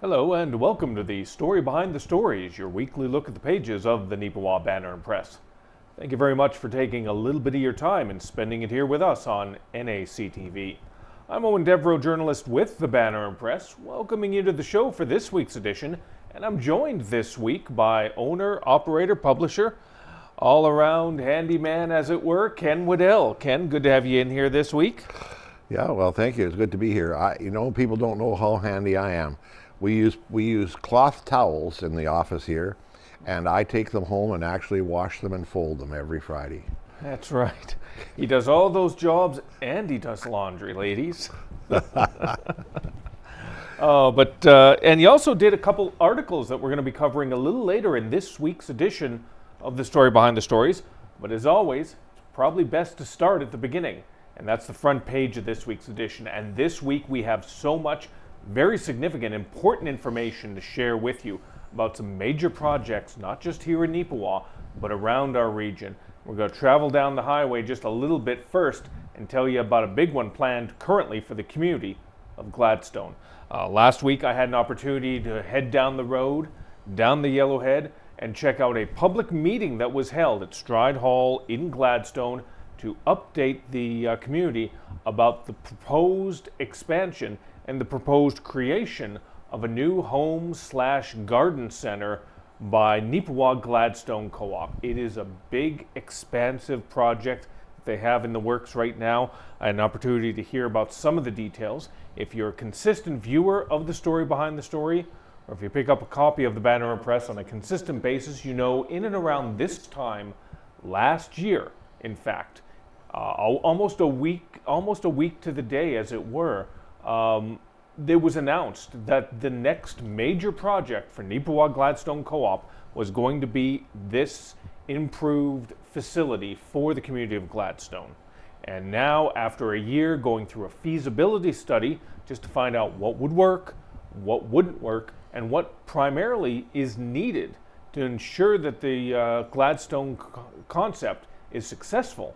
Hello and welcome to the Story Behind the Stories, your weekly look at the pages of the Neepawa Banner Press. Thank you very much for taking a little bit of your time and spending it here with us on NACTV. I'm Eoin, Devereux, journalist with the Banner Press, welcoming you to the show for this week's edition, and I'm joined this week by owner, operator, publisher, all-around handyman, as it were, Ken Waddell. Ken, good to have you in here this week. Yeah, well, thank you. It's good to be here. People don't know how handy I am. We use cloth towels in the office here, and I take them home and actually wash them and fold them every Friday. That's right. He does all those jobs and he does laundry, ladies. And he also did a couple articles that we're going to be covering a little later in this week's edition of the Story Behind the Stories. But as always, it's probably best to start at the beginning. And that's the front page of this week's edition. And this week we have so much very significant, important information to share with you about some major projects, not just here in Neepawa, but around our region. We're going to travel down the highway just a little bit first and tell you about a big one planned currently for the community of Gladstone. Last week I had an opportunity to head down the road, down the Yellowhead, and check out a public meeting that was held at Stride Hall in Gladstone to update the community about the proposed expansion and the proposed creation of a new home/garden center by Neepawa Gladstone Co-op. It is a big, expansive project they have in the works right now. I had an opportunity to hear about some of the details. If you're a consistent viewer of the Story Behind the Story, or if you pick up a copy of the Banner Press on a consistent basis, you know in and around this time last year, in fact, almost a week to the day, as it were, there was announced that the next major project for Neepawa Gladstone Co-op was going to be this improved facility for the community of Gladstone. And now, after a year going through a feasibility study just to find out what would work, what wouldn't work, and what primarily is needed to ensure that the Gladstone concept is successful,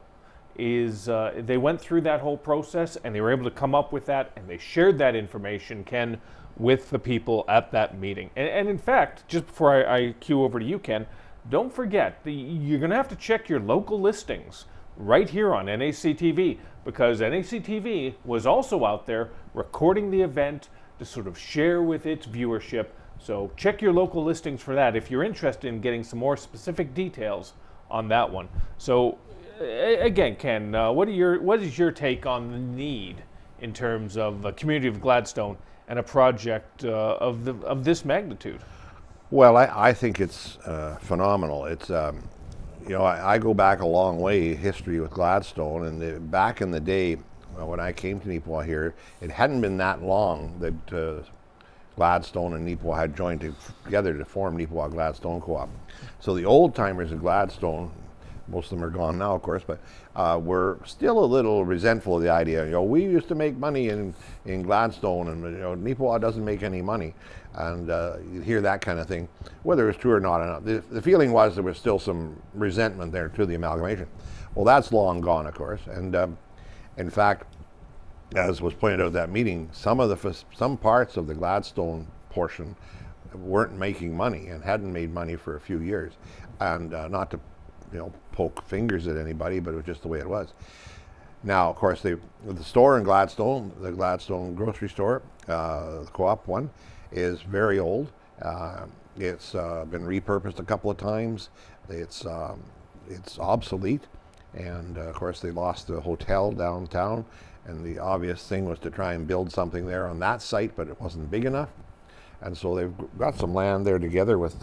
they went through that whole process and they were able to come up with that, and they shared that information, Ken, with the people at that meeting. And in fact, just before I cue over to you, Ken, don't forget, you're going to have to check your local listings right here on NACTV, because NACTV was also out there recording the event to sort of share with its viewership. So check your local listings for that if you're interested in getting some more specific details on that one. So again, Ken, what is your take on the need in terms of the community of Gladstone and a project of this magnitude? Well, I think it's phenomenal. It's I go back a long way, history with Gladstone, and back in the day when I came to Neepawa here, it hadn't been that long that Gladstone and Neepawa had joined together to form Neepawa Gladstone Co-op. So the old timers of Gladstone, most of them are gone now, of course, but we're still a little resentful of the idea. We used to make money in Gladstone, and Neepawa doesn't make any money, and you hear that kind of thing, whether it's true or not. The feeling was there was still some resentment there to the amalgamation. Well, that's long gone, of course, and in fact, as was pointed out at that meeting, some parts of the Gladstone portion weren't making money and hadn't made money for a few years, and not to poke fingers at anybody, but it was just the way it was. Now, of course, the store in Gladstone, the Gladstone grocery store, the co-op one, is very old. It's been repurposed a couple of times. It's obsolete, and of course, they lost the hotel downtown, and the obvious thing was to try and build something there on that site, but it wasn't big enough, and so they've got some land there together with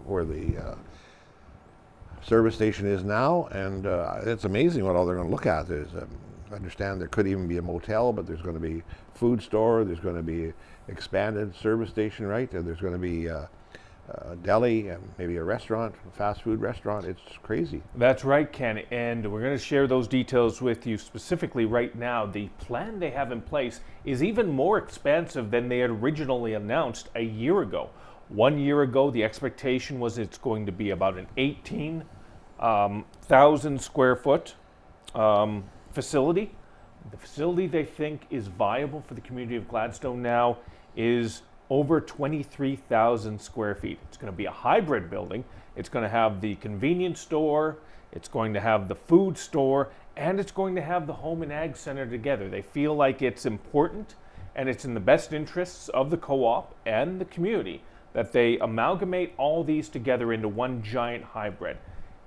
where the service station is now, and it's amazing what all they're going to look at. I understand there could even be a motel, but there's going to be food store, there's going to be expanded service station, right? And there's going to be a deli and maybe a restaurant, a fast food restaurant. It's crazy. That's right, Ken, and we're going to share those details with you specifically right now. The plan they have in place is even more expansive than they had originally announced a year ago. 1 year ago, the expectation was it's going to be about an 18,000 square foot facility. The facility they think is viable for the community of Gladstone now is over 23,000 square feet. It's going to be a hybrid building. It's going to have the convenience store, it's going to have the food store, and it's going to have the home and ag center together. They feel like it's important and it's in the best interests of the co-op and the community that they amalgamate all these together into one giant hybrid.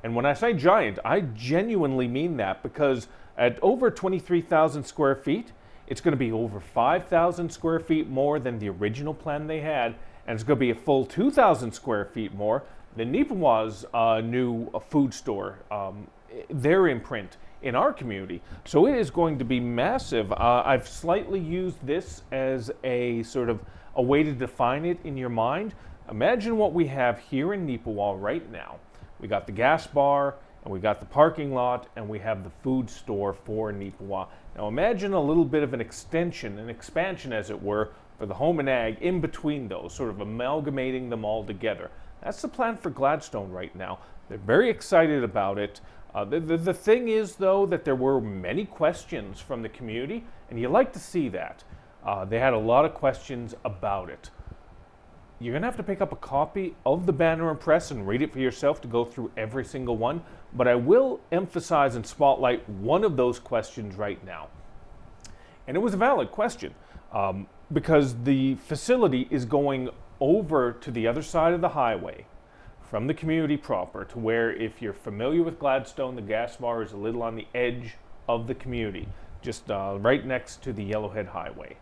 And when I say giant, I genuinely mean that, because at over 23,000 square feet, it's going to be over 5,000 square feet more than the original plan they had, and it's going to be a full 2,000 square feet more than Neepawa's new food store, their imprint in our community. So it is going to be massive. I've slightly used this as a sort of a way to define it in your mind. Imagine what we have here in Neepawa right now. We got the gas bar, and we got the parking lot, and we have the food store for Neepawa. Now imagine a little bit of an extension, an expansion as it were, for the home and ag in between those, sort of amalgamating them all together. That's the plan for Gladstone right now. They're very excited about it. The thing is, though, that there were many questions from the community, and you like to see that. They had a lot of questions about it. You're going to have to pick up a copy of the Banner Press and read it for yourself to go through every single one, but I will emphasize and spotlight one of those questions right now. And it was a valid question, because the facility is going over to the other side of the highway from the community proper, to where, if you're familiar with Gladstone, the gas bar is a little on the edge of the community, just right next to the Yellowhead Highway.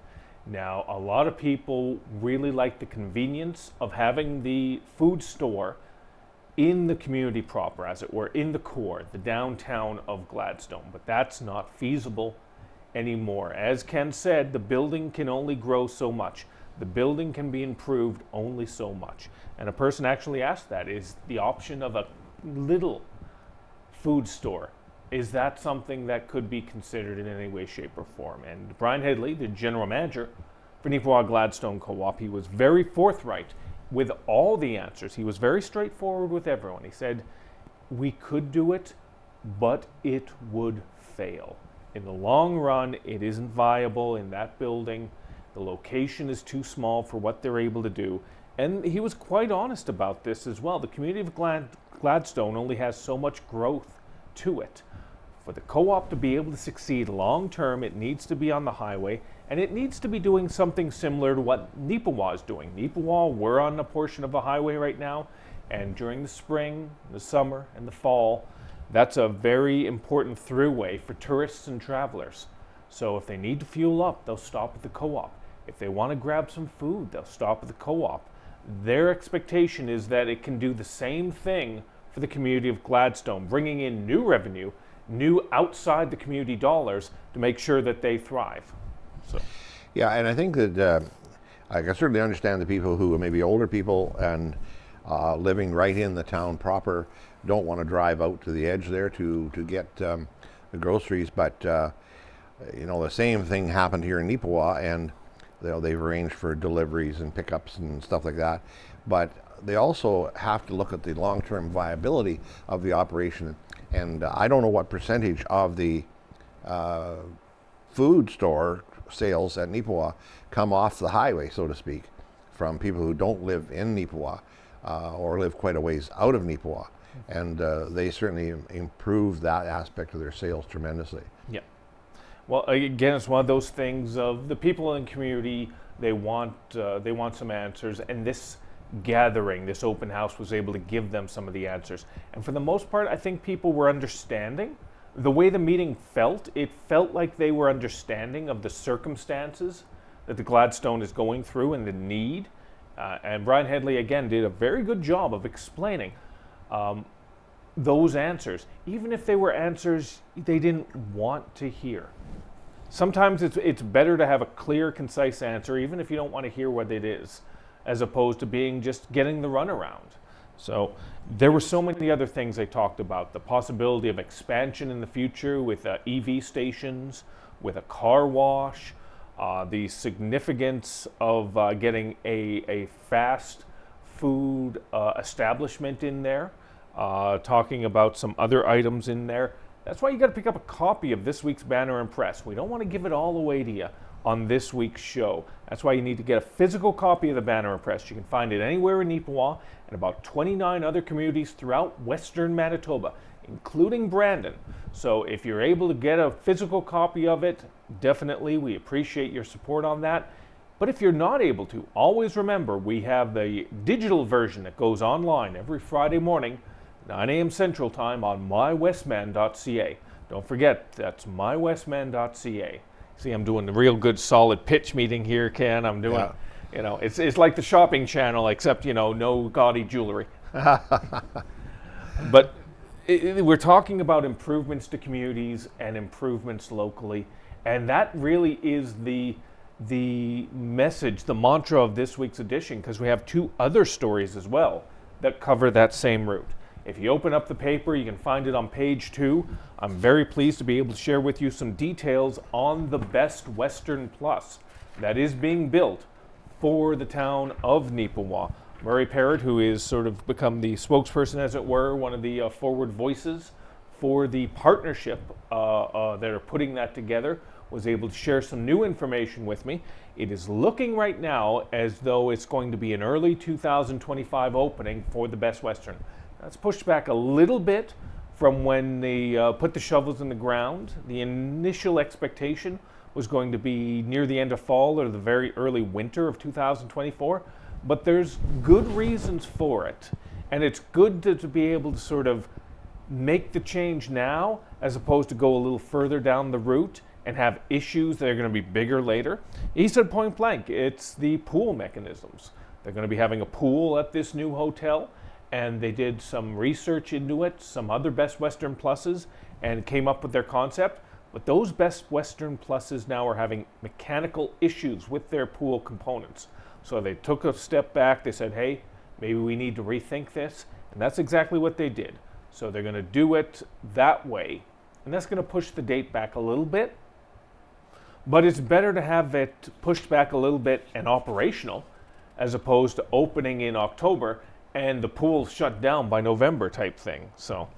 Now, a lot of people really like the convenience of having the food store in the community proper, as it were, in the core, the downtown of Gladstone, but that's not feasible anymore. As Ken said, the building can only grow so much. The building can be improved only so much. And a person actually asked that, is the option of a little food store, is that something that could be considered in any way, shape, or form? And Brian Headley, the general manager for Neepawa Gladstone Co-op, he was very forthright with all the answers. He was very straightforward with everyone. He said, we could do it, but it would fail. In the long run, it isn't viable in that building. The location is too small for what they're able to do. And he was quite honest about this as well. The community of Gladstone only has so much growth to it. For the co-op to be able to succeed long term, it needs to be on the highway, and it needs to be doing something similar to what Neepawa is doing. Neepawa, we're on a portion of a highway right now, and during the spring, the summer, and the fall, that's a very important throughway for tourists and travelers. So if they need to fuel up, they'll stop at the co-op. If they want to grab some food, they'll stop at the co-op. Their expectation is that it can do the same thing for the community of Gladstone, bringing in new revenue, new outside the community dollars, to make sure that they thrive. So, yeah, and I think that I can certainly understand the people who are maybe older people and living right in the town proper don't want to drive out to the edge there to get the groceries. But you know, the same thing happened here in Neepawa, and they've arranged for deliveries and pickups and stuff like that. But they also have to look at the long-term viability of the operation. And I don't know what percentage of the food store sales at Neepawa come off the highway, so to speak, from people who don't live in Neepawa or live quite a ways out of Neepawa. And they certainly improve that aspect of their sales tremendously. yeah. Well, again, it's one of those things of the people in the community, they want some answers, and this gathering, this open house, was able to give them some of the answers. And for the most part, I think people were understanding. The way the meeting felt, it felt like they were understanding of the circumstances that the Gladstone is going through and the need. And Brian Headley, again, did a very good job of explaining those answers, even if they were answers they didn't want to hear. Sometimes it's better to have a clear, concise answer, even if you don't want to hear what it is, as opposed to being just getting the runaround. So there were so many other things they talked about. The possibility of expansion in the future with EV stations, with a car wash, the significance of getting a fast food establishment in there, talking about some other items in there. That's why you got to pick up a copy of this week's Banner Press. We don't want to give it all away to you. on this week's show. That's why you need to get a physical copy of the Banner Press. You can find it anywhere in Neepawa and about 29 other communities throughout Western Manitoba, including Brandon. So if you're able to get a physical copy of it, definitely we appreciate your support on that. But if you're not able to, always remember we have the digital version that goes online every Friday morning, 9 a.m. Central Time on mywestman.ca. Don't forget, that's mywestman.ca. See, I'm doing the real good solid pitch meeting here, Ken. I'm doing, it's like the shopping channel, except, no gaudy jewelry. But we're talking about improvements to communities and improvements locally. And that really is the message, the mantra of this week's edition, because we have two other stories as well that cover that same route. If you open up the paper, you can find it on page 2. I'm very pleased to be able to share with you some details on the Best Western Plus that is being built for the town of Neepawa. Murray Parrott, who is sort of become the spokesperson, as it were, one of the forward voices for the partnership that are putting that together, was able to share some new information with me. It is looking right now as though it's going to be an early 2025 opening for the Best Western. That's pushed back a little bit from when they put the shovels in the ground. The initial expectation was going to be near the end of fall or the very early winter of 2024, but there's good reasons for it. And it's good to be able to sort of make the change now as opposed to go a little further down the route and have issues that are going to be bigger later. He said point blank, it's the pool mechanisms. They're going to be having a pool at this new hotel, and they did some research into it, some other Best Western Pluses, and came up with their concept. But those Best Western Pluses now are having mechanical issues with their pool components. So they took a step back, they said, hey, maybe we need to rethink this, and that's exactly what they did. So they're going to do it that way, and that's going to push the date back a little bit. But it's better to have it pushed back a little bit and operational as opposed to opening in October and the pool shut down by November type thing. So,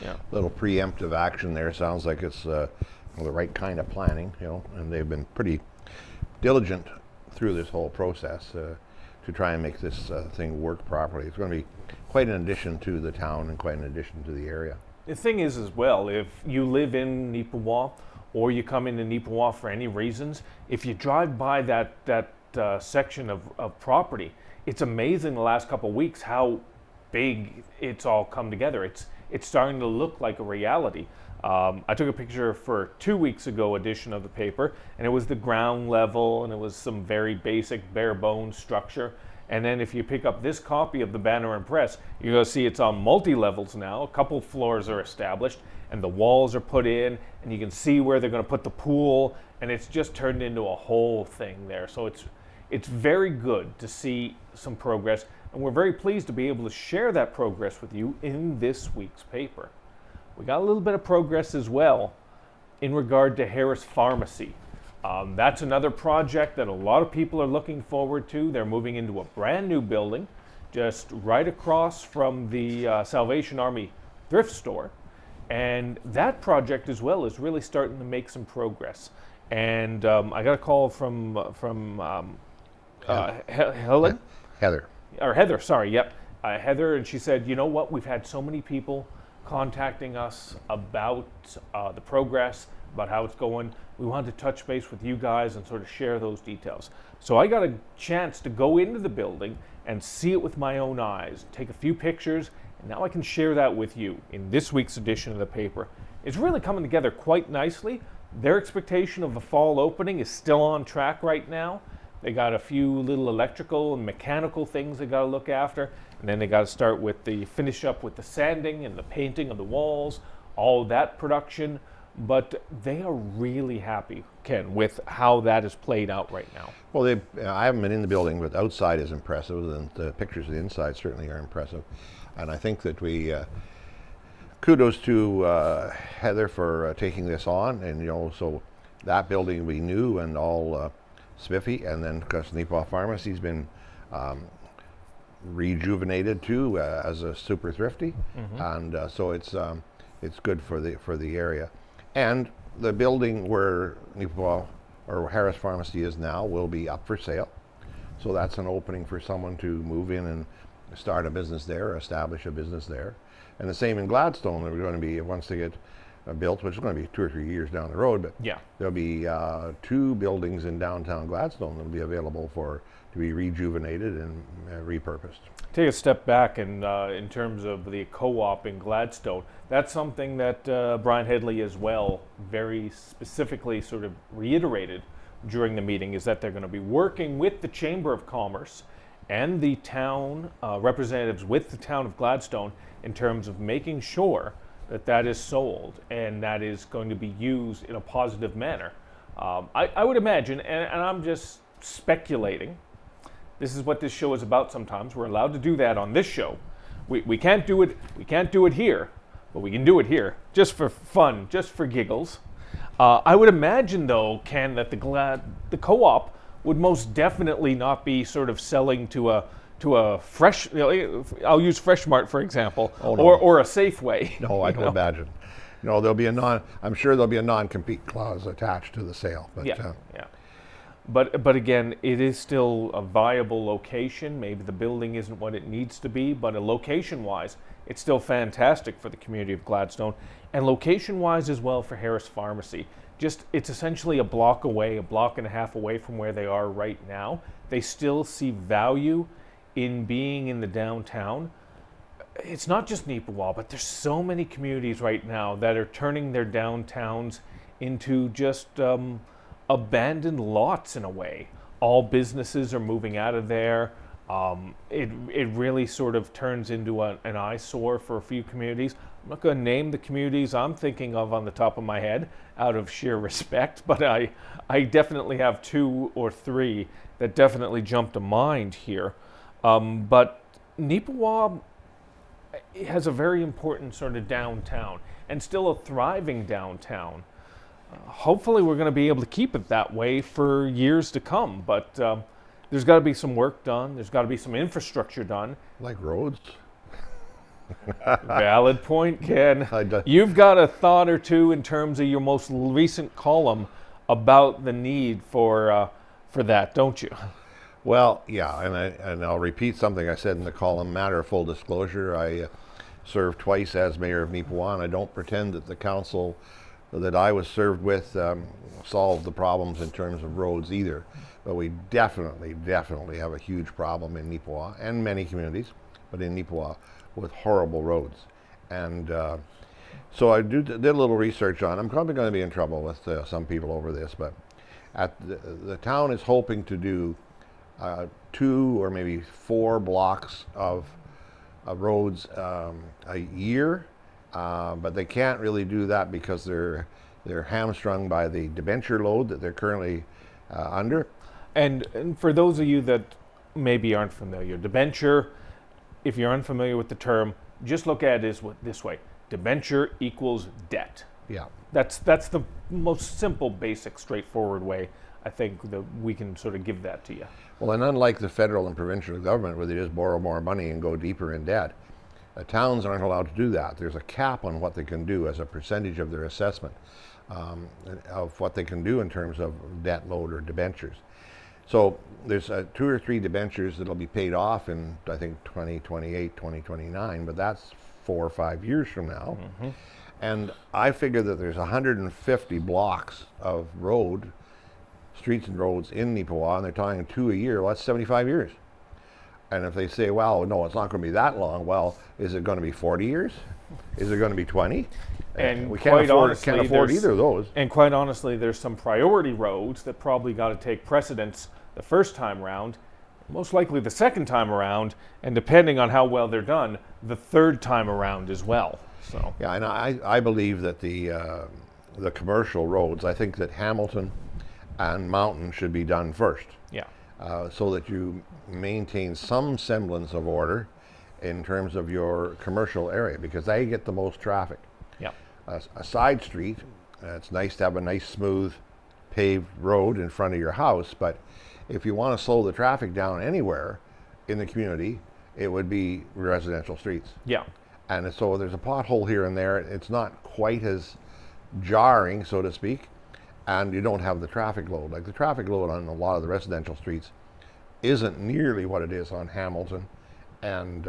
yeah. Little preemptive action there. Sounds like it's the right kind of planning, and they've been pretty diligent through this whole process to try and make this thing work properly. It's going to be quite an addition to the town and quite an addition to the area. The thing is as well, if you live in Neepawa or you come into Neepawa for any reasons, if you drive by that section of property, it's amazing the last couple of weeks how big it's all come together. It's starting to look like a reality. I took a picture for 2 weeks ago edition of the paper, and it was the ground level, and it was some very basic bare bones structure. And then if you pick up this copy of the Banner Press, you're going to see it's on multi-levels now. A couple floors are established, and the walls are put in, and you can see where they're going to put the pool, and it's just turned into a whole thing there. So it's very good to see some progress, and we're very pleased to be able to share that progress with you in this week's paper. We got a little bit of progress as well in regard to Harris Pharmacy. That's another project that a lot of people are looking forward to. They're moving into a brand new building just right across from the Salvation Army thrift store. And that project as well is really starting to make some progress. And I got a call from Helen? Heather. Or Heather, sorry, yep. Heather, and she said, you know what, we've had so many people contacting us about the progress, about how it's going. We wanted to touch base with you guys and sort of share those details. So I got a chance to go into the building and see it with my own eyes, take a few pictures, and now I can share that with you in this week's edition of the paper. It's really coming together quite nicely. Their expectation of the fall opening is still on track right now. They got a few little electrical and mechanical things they got to look after, and then they got to start with the finish up with the sanding and the painting of the walls, all that production. But they are really happy, Ken, with how that is played out right now. Well, I haven't been in the building, but outside is impressive, and the pictures of the inside certainly are impressive. And I think that we kudos to Heather for taking this on, and so that building we knew and all spiffy, and then because Neepawa Pharmacy's been rejuvenated too as a super thrifty, and so it's good for the area. And the building where Neepawa or Harris Pharmacy is now, will be up for sale. So that's an opening for someone to move in and start a business there, or establish a business there. And the same in Gladstone. They're going to be, once they get built, which is going to be 2 or 3 years down the road, but Yeah. there'll be 2 buildings in downtown Gladstone that'll be available to be rejuvenated and repurposed. Take a step back and in terms of the co-op in Gladstone, that's something that Brian Headley as well very specifically sort of reiterated during the meeting, is that they're going to be working with the Chamber of Commerce and the town representatives with the town of Gladstone in terms of making sure that that is sold and that is going to be used in a positive manner. I would imagine, and I'm just speculating, this is what this show is about sometimes. We're allowed to do that on this show. We can't do it here, but we can do it here, just for fun, just for giggles. I would imagine, though, Ken, that the co-op would most definitely not be sort of selling to a fresh, I'll use Fresh Mart, for example, Oh, no. or a Safeway. No, I don't imagine. No, I'm sure there'll be a non-compete clause attached to the sale. But, Yeah. But again, it is still a viable location. Maybe the building isn't what it needs to be, but location-wise, it's still fantastic for the community of Gladstone, and location-wise as well for Harris Pharmacy. It's essentially a block away, a block and a half away from where they are right now. They still see value in being in the downtown. It's not just Neepawa, but there's so many communities right now that are turning their downtowns into just abandoned lots in a way. All businesses are moving out of there. It really sort of turns into an eyesore for a few communities. I'm not going to name the communities I'm thinking of on the top of my head out of sheer respect, but I definitely have 2 or 3 that definitely jump to mind here. But Neepawa has a very important sort of downtown, and still a thriving downtown. Hopefully we're going to be able to keep it that way for years to come, but there's got to be some work done. There's got to be some infrastructure done. like roads. Valid point, Ken. You've got a thought or two in terms of your most recent column about the need for that, don't you? Well, yeah, and I'll repeat something I said in the column. Matter of full disclosure, I served twice as mayor of Neepawa, and I don't pretend that the council that I was served with solved the problems in terms of roads either. But we definitely have a huge problem in Neepawa and many communities, but in Neepawa with horrible roads. And so I did a little research on. I'm probably going to be in trouble with some people over this, but the town is hoping to do 2 or maybe 4 blocks of roads a year, but they can't really do that because they're hamstrung by the debenture load that they're currently under. And for those of you that maybe aren't familiar, debenture, if you're unfamiliar with the term, just look at it this way. Debenture equals debt. Yeah. That's the most simple, basic, straightforward way I think that we can sort of give that to you. Well, and unlike the federal and provincial government where they just borrow more money and go deeper in debt, towns aren't allowed to do that. There's a cap on what they can do as a percentage of their assessment of what they can do in terms of debt load or debentures. So there's 2 or 3 debentures that'll be paid off in, I think, 2028, 2029, but that's 4 or 5 years from now. Mm-hmm. And I figure that there's 150 blocks of streets and roads in Neepawa, and they're talking 2 a year. Well, that's 75 years. And if they say, well, no, it's not going to be that long, well, is it going to be 40 years? Is it going to be 20? And we can't afford either of those. And quite honestly, there's some priority roads that probably got to take precedence the first time around, most likely the second time around, and depending on how well they're done, the third time around as well. So yeah, and I believe that the commercial roads, I think that Hamilton and Mountain should be done first. Yeah. So that you maintain some semblance of order in terms of your commercial area, because they get the most traffic. Yeah. A side street, it's nice to have a nice smooth paved road in front of your house, but if you want to slow the traffic down anywhere in the community, it would be residential streets. Yeah. And so there's a pothole here and there. It's not quite as jarring, so to speak, and you don't have the traffic load. Like the traffic load on a lot of the residential streets isn't nearly what it is on Hamilton and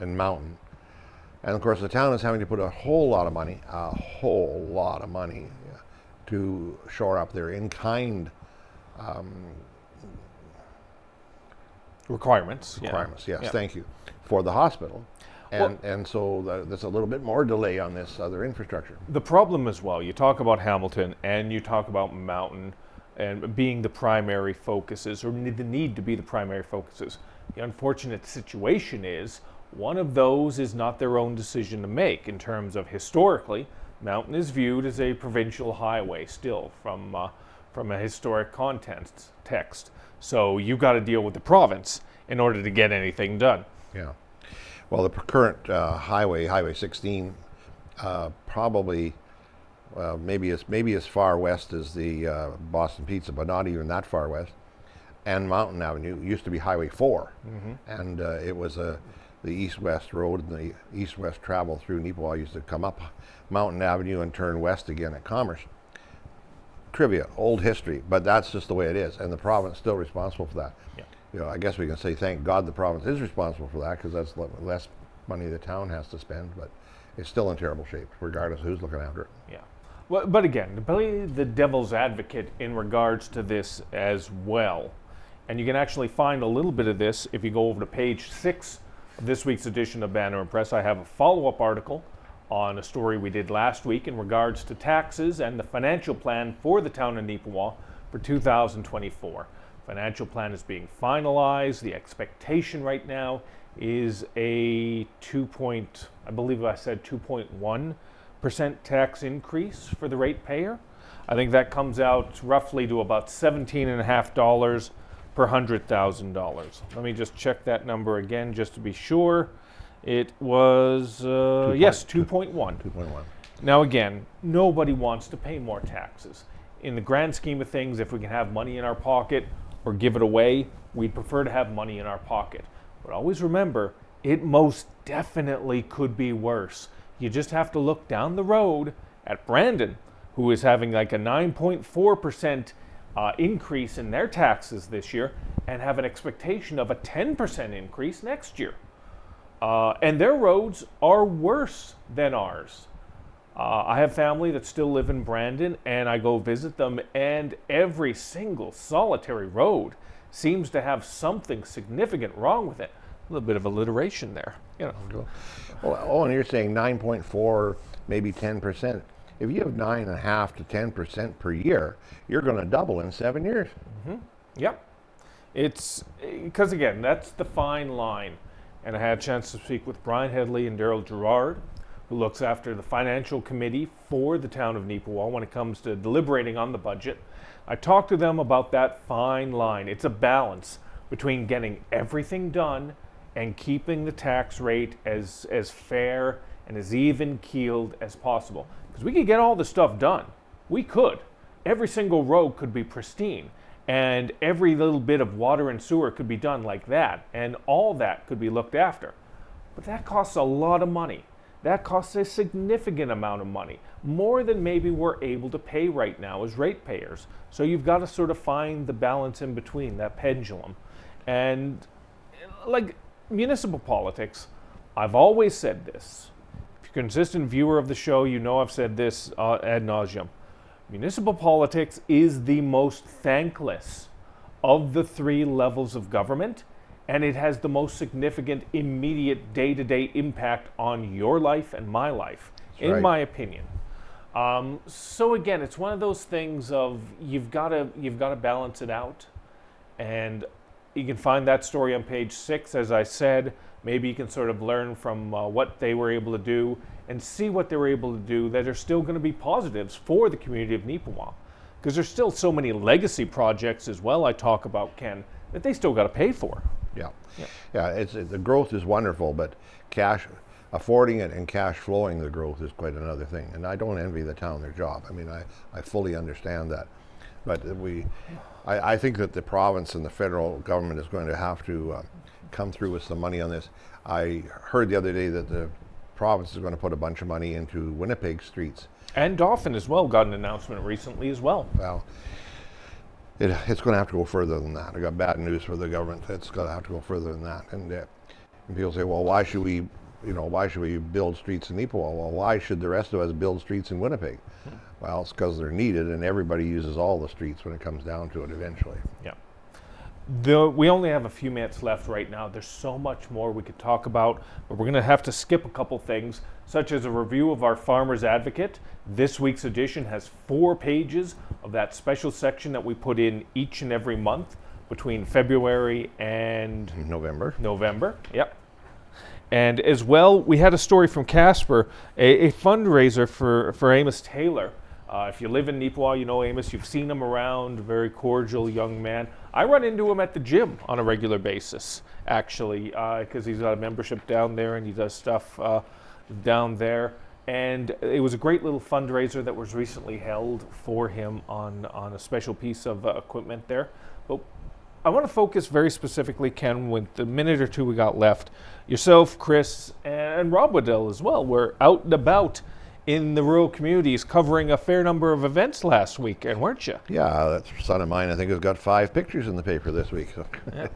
Mountain. And of course, the town is having to put a whole lot of money, to shore up their in-kind requirements. Yes, thank you, for the hospital. And so there's a little bit more delay on this other infrastructure. The problem as well, you talk about Hamilton and you talk about Mountain and being the primary focuses, or the need to be the primary focuses. The unfortunate situation is one of those is not their own decision to make in terms of historically, Mountain is viewed as a provincial highway still from a historic text. So you've got to deal with the province in order to get anything done. Yeah. Well, the current Highway 16, probably maybe as far west as the Boston Pizza, but not even that far west. And Mountain Avenue used to be Highway 4, and it was the east-west road, and the east-west travel through Neepawa used to come up Mountain Avenue and turn west again at Commerce. Trivia, old history, but that's just the way it is, and the province is still responsible for that. Yeah. You know, I guess we can say thank God the province is responsible for that, because that's less money the town has to spend, but it's still in terrible shape, regardless of who's looking after it. Yeah. Well, but again, to play the devil's advocate in regards to this as well, and you can actually find a little bit of this if you go over to page 6 of this week's edition of Banner Press. I have a follow-up article on a story we did last week in regards to taxes and the financial plan for the town of Neepawa for 2024. Financial plan is being finalized. The expectation right now is a 2.1% tax increase for the ratepayer. I think that comes out roughly to about $17.50 per $100,000. Let me just check that number again just to be sure. It was, yes, 2.1. 2.1. Now again, nobody wants to pay more taxes. In the grand scheme of things, if we can have money in our pocket or give it away, we'd prefer to have money in our pocket. But always remember, it most definitely could be worse. You just have to look down the road at Brandon, who is having like a 9.4% increase in their taxes this year and have an expectation of a 10% increase next year. And their roads are worse than ours. I have family that still live in Brandon, and I go visit them, and every single solitary road seems to have something significant wrong with it. A little bit of alliteration there, you know. Well, and you're saying 9.4, maybe 10%. If you have 9.5 to 10% per year, you're going to double in 7 years. Yep. It's because again, that's the fine line. And I had a chance to speak with Brian Headley and Daryl Gerard, who looks after the financial committee for the town of Neepawa when it comes to deliberating on the budget. I talked to them about that fine line. It's a balance between getting everything done and keeping the tax rate as fair and as even-keeled as possible. Because we could get all the stuff done. We could. Every single road could be pristine. And every little bit of water and sewer could be done like that. And all that could be looked after. But that costs a lot of money. That costs a significant amount of money. More than maybe we're able to pay right now as ratepayers. So you've got to sort of find the balance in between, that pendulum. And like municipal politics, I've always said this. If you're a consistent viewer of the show, you know I've said this ad nauseum. Municipal politics is the most thankless of the 3 levels of government, and it has the most significant immediate day-to-day impact on your life and my life, in my opinion. So again, it's one of those things of you've got to balance it out, and you can find that story on page 6, as I said. Maybe you can sort of learn from what they were able to do and see what they were able to do that are still going to be positives for the community of Neepawa. Because there's still so many legacy projects as well I talk about, Ken, that they still got to pay for. Yeah, the growth is wonderful, but affording it and cash flowing the growth is quite another thing. And I don't envy the town their job. I mean, I fully understand that. But I think that the province and the federal government is going to have to come through with some money on this. I heard the other day that the province is going to put a bunch of money into Winnipeg streets And Dauphin as well got an announcement recently as well. Well, it's going to have to go further than that. I got bad news for the government. It's going to have to go further than that. And people say, well, why should we build streets in Neepawa? Well, why should the rest of us build streets in Winnipeg? Well, it's because they're needed, and everybody uses all the streets when it comes down to it eventually. Yeah. We only have a few minutes left right now. There's so much more we could talk about, but we're going to have to skip a couple things, such as a review of our Farmer's Advocate. This week's edition has 4 pages of that special section that we put in each and every month between February and November, yep. And as well, we had a story from Casper, a fundraiser for Amos Taylor. If you live in Neepawa, you know Amos, you've seen him around, very cordial young man. I run into him at the gym on a regular basis, actually, because he's got a membership down there and he does stuff down there. And it was a great little fundraiser that was recently held for him on a special piece of equipment there. But I want to focus very specifically, Ken, with the minute or two we got left. Yourself, Chris, and Rob Waddell as well were out and about in the rural communities covering a fair number of events last weekend, weren't you? Yeah, that son of mine, I think, has got 5 pictures in the paper this week. So. Yeah.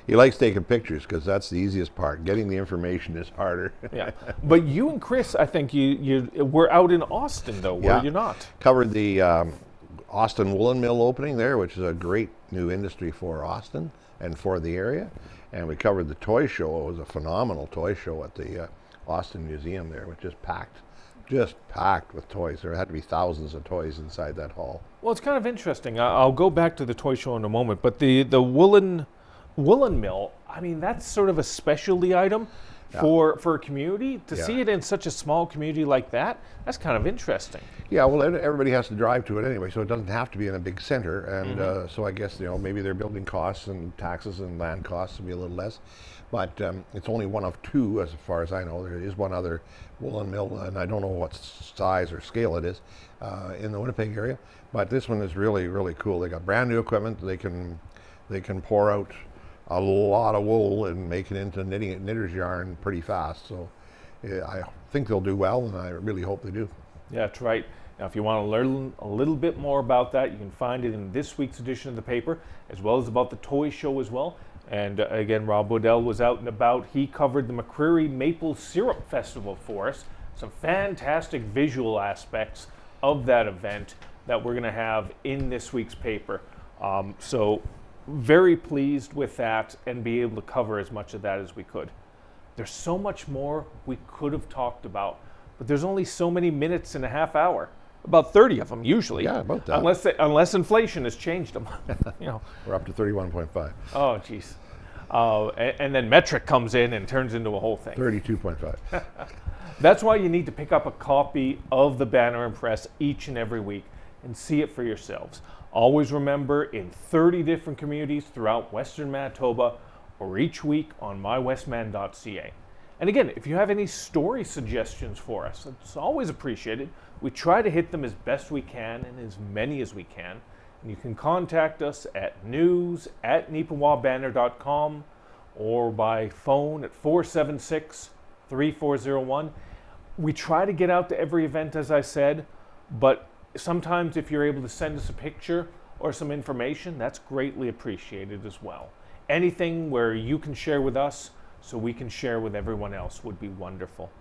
He likes taking pictures because that's the easiest part. Getting the information is harder. Yeah, but you and Chris, I think you were out in Austin, though, were you not? Covered the Austin Woolen Mill opening there, which is a great new industry for Austin and for the area. And we covered the toy show. It was a phenomenal toy show at the Austin Museum there, which is packed with toys. There had to be thousands of toys inside that hall. Well, it's kind of interesting. I'll go back to the toy show in a moment, but the woolen mill, I mean, that's sort of a specialty item for a community. To see it in such a small community like that, that's kind of interesting. Yeah, well, everybody has to drive to it anyway, so it doesn't have to be in a big center. And so I guess, maybe their building costs and taxes and land costs will be a little less. But it's only one of 2, as far as I know. There is one other woolen mill, and I don't know what size or scale it is in the Winnipeg area. But this one is really, really cool. They got brand new equipment. They can pour out a lot of wool and make it into knitter's yarn pretty fast. So I think they'll do well, and I really hope they do. Yeah, that's right. Now, if you want to learn a little bit more about that, you can find it in this week's edition of the paper, as well as about the toy show as well. And again, Rob Waddell was out and about. He covered the McCreary Maple Syrup Festival for us. Some fantastic visual aspects of that event that we're going to have in this week's paper. So very pleased with that and be able to cover as much of that as we could. There's so much more we could have talked about, but there's only so many minutes in a half hour. About 30 of them usually. Yeah, about that. Unless inflation has changed them. We're up to 31.5. Oh, geez. And then metric comes in and turns into a whole thing. 32.5. That's why you need to pick up a copy of the Banner Press each and every week and see it for yourselves. Always remember, in 30 different communities throughout Western Manitoba, or each week on mywestman.ca. And again, if you have any story suggestions for us, it's always appreciated. We try to hit them as best we can and as many as we can. And you can contact us at news@neepawabanner.com or by phone at 476-3401. We try to get out to every event, as I said, but sometimes if you're able to send us a picture or some information, that's greatly appreciated as well. Anything where you can share with us so we can share with everyone else would be wonderful.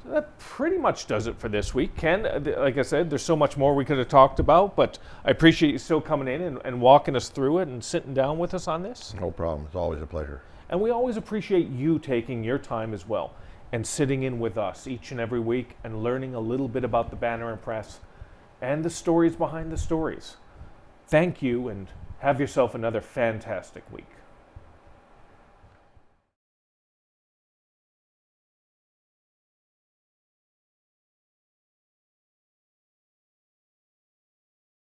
So that pretty much does it for this week. Ken, like I said, there's so much more we could have talked about, but I appreciate you still coming in and walking us through it and sitting down with us on this. No problem. It's always a pleasure. And we always appreciate you taking your time as well and sitting in with us each and every week and learning a little bit about the Banner Press and the stories behind the stories. Thank you, and have yourself another fantastic week.